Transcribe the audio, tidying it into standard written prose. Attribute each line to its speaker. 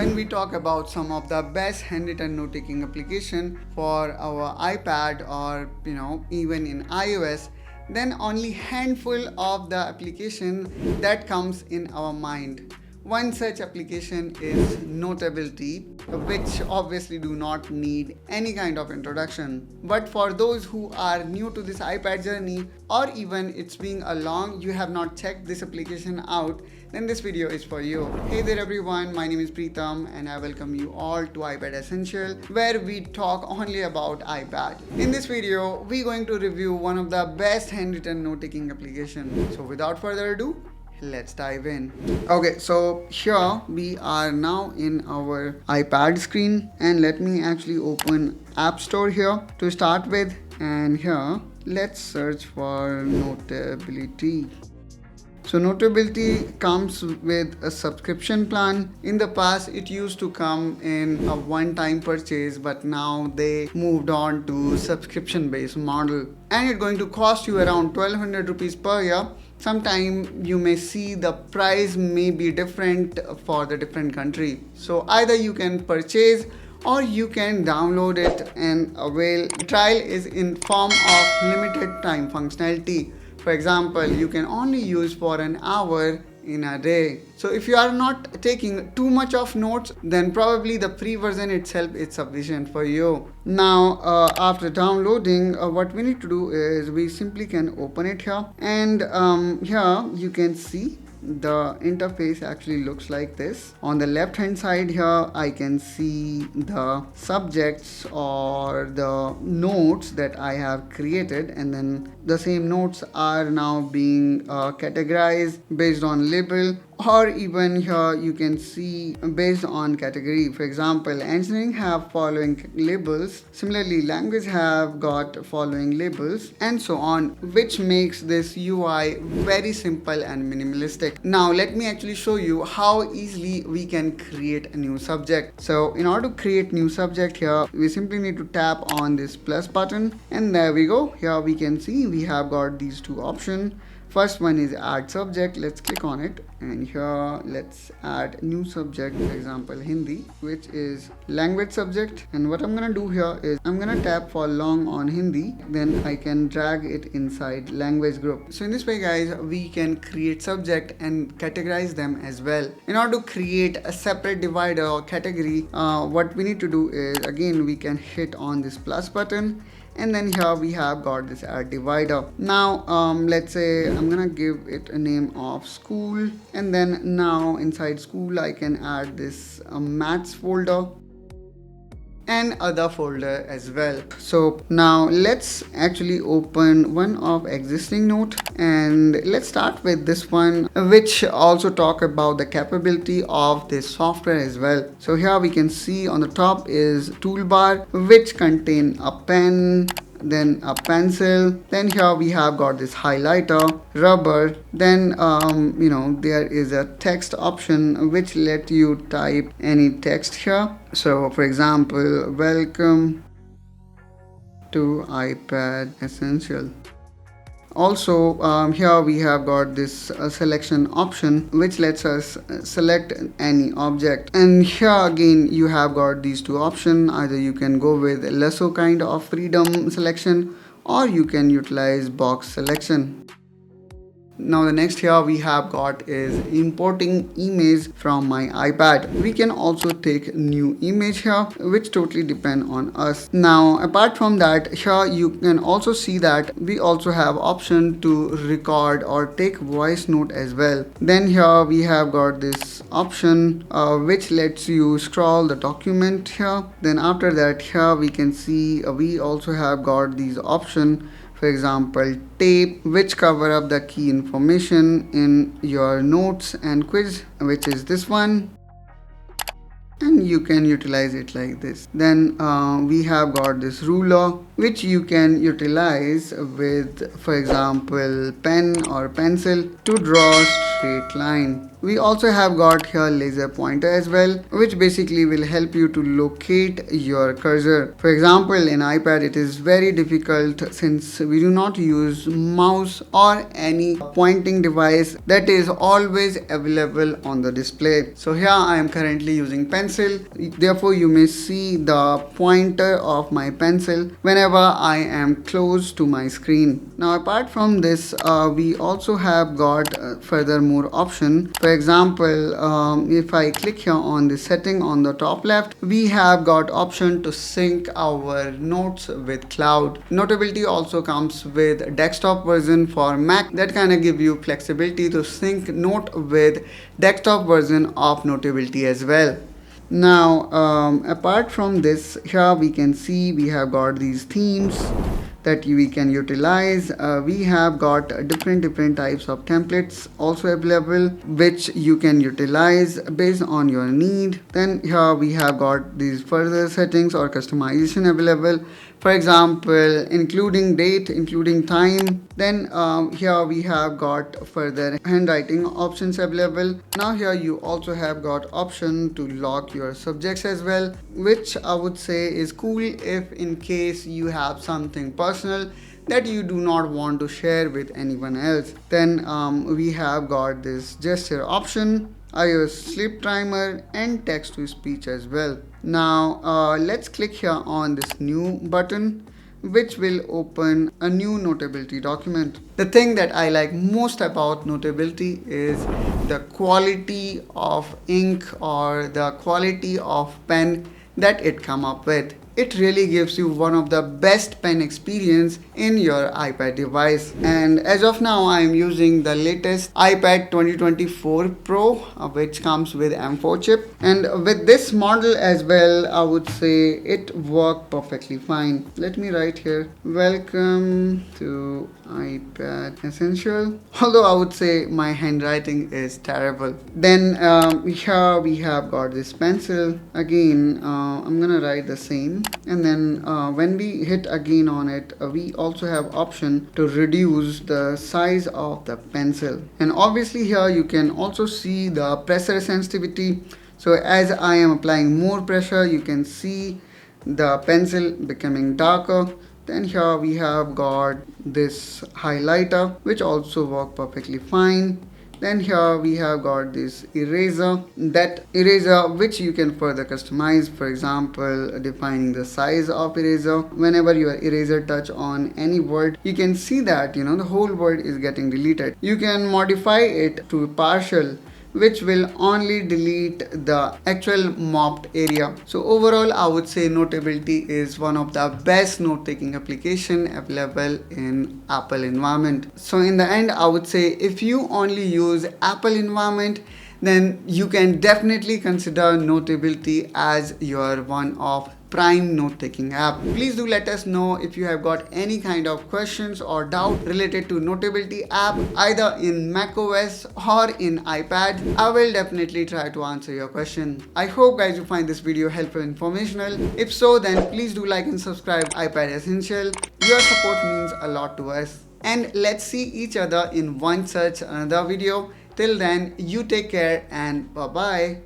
Speaker 1: when we talk about some of the best handwritten note taking application for our iPad or even in iOS, then only handful of the application that comes in our mind. One such application is Notability, which obviously do not need any kind of introduction. But for those who are new to this iPad journey, or even it's been a long you have not checked this application out, then this video is for you. Hey there everyone, my name is Preetham and I welcome you all to iPad Essentials, where we talk only about iPad. In this video, we're going to review one of the best handwritten note-taking applications. So without further ado, let's dive in. Okay, so here we are now in our iPad screen, and let me actually open App Store here to start with, and here let's search for Notability. So Notability comes with a subscription plan. In the past it used to come in a one-time purchase, but now they moved on to subscription based model, and it's going to cost you around 1200 rupees per year. Sometime you may see the price may be different for the different country. So either you can purchase or you can download it and avail. Trial is in form of limited time functionality. For example, you can only use for an hour in a day. So if you are not taking too much of notes, then probably the free version itself is sufficient for you. Now after downloading, what we need to do is we simply can open it here, and here you can see the interface actually looks like this. On the left hand side here, I can see the subjects or the notes that I have created, and then the same notes are now being categorized based on label, or even here you can see based on category. For example, engineering have following labels, similarly language have got following labels, and so on, which makes this UI very simple and minimalistic. Now let me actually show you how easily we can create a new subject. So in order to create new subject, here we simply need to tap on this plus button, and there we go. Here we can see we have got these two options. First one is add subject. Let's click on it, and here let's add new subject, for example Hindi, which is language subject. And what I'm gonna do here is I'm gonna tap for long on Hindi, then I can drag it inside language group. So in this way guys, we can create subject and categorize them as well. In order to create a separate divider or category, what we need to do is again we can hit on this plus button, and then here we have got this add divider. Now let's say I'm gonna give it a name of school, and then now inside school I can add this maths folder and other folder as well. So now let's actually open one of existing note, and let's start with this one, which also talk about the capability of this software as well. So here we can see on the top is toolbar, which contain a pen, then a pencil, then here we have got this highlighter, rubber, then there is a text option which let you type any text here. So for example, welcome to iPad Essential. Also here we have got this selection option which lets us select any object, and here again you have got these two options. Either you can go with lesser kind of freedom selection, or you can utilize box selection. Now the next here we have got is importing image from my iPad. We can also take new image here, which totally depend on us. Now apart from that, here you can also see that we also have option to record or take voice note as well. Then here we have got this option which lets you scroll the document here. Then after that, here we can see we also have got these option. For example, tape, which cover up the key information in your notes and quiz, which is this one, and you can utilize it like this. Then we have got this ruler, which you can utilize with, for example, pen or pencil to draw straight line. We also have got here laser pointer as well, which basically will help you to locate your cursor. For example, in iPad it is very difficult since we do not use mouse or any pointing device that is always available on the display. So here I am currently using pencil, therefore you may see the pointer of my pencil whenever I am close to my screen. Now apart from this, we also have got further more option. For example, if I click here on the setting on the top left, we have got option to sync our notes with cloud. Notability also comes with desktop version for Mac that kind of give you flexibility to sync note with desktop version of Notability as well. Now apart from this, here we can see we have got these themes that we can utilize. We have got different types of templates also available which you can utilize based on your need. Then here we have got these further settings or customization available, for example including date, including time. Then here we have got further handwriting options available. Now here you also have got option to lock your subjects as well, which I would say is cool if in case you have something personal that you do not want to share with anyone else. Then we have got this gesture option, iOS sleep timer and text to speech as well. Now let's click here on this new button, which will open a new Notability document. The thing that I like most about Notability is the quality of ink or the quality of pen that it come up with. It really gives you one of the best pen experience in your iPad device. And as of now I am using the latest iPad 2024 Pro which comes with M4 chip, and with this model as well I would say it worked perfectly fine. Let me write here, welcome to iPad Essential, although I would say my handwriting is terrible. Then here we have got this pencil again. I'm gonna write the same, and then when we hit again on it, we also have option to reduce the size of the pencil. And obviously here you can also see the pressure sensitivity. So as I am applying more pressure, you can see the pencil becoming darker. Then here we have got this highlighter which also work perfectly fine. Then here we have got this eraser, that eraser which you can further customize, for example defining the size of eraser. Whenever your eraser touch on any word, you can see that the whole word is getting deleted. You can modify it to partial, which will only delete the actual mopped area. So overall I would say Notability is one of the best note-taking application available in Apple environment. So in the end I would say if you only use Apple environment, then you can definitely consider Notability as your one of prime note-taking app. Please do let us know if you have got any kind of questions or doubt related to Notability app either in macOS or in iPad. I will definitely try to answer your question. I hope guys you find this video helpful and informational. If so, then please do like and subscribe iPad Essential. Your support means a lot to us. And let's see each other in one such another video. Till then, you take care and bye bye.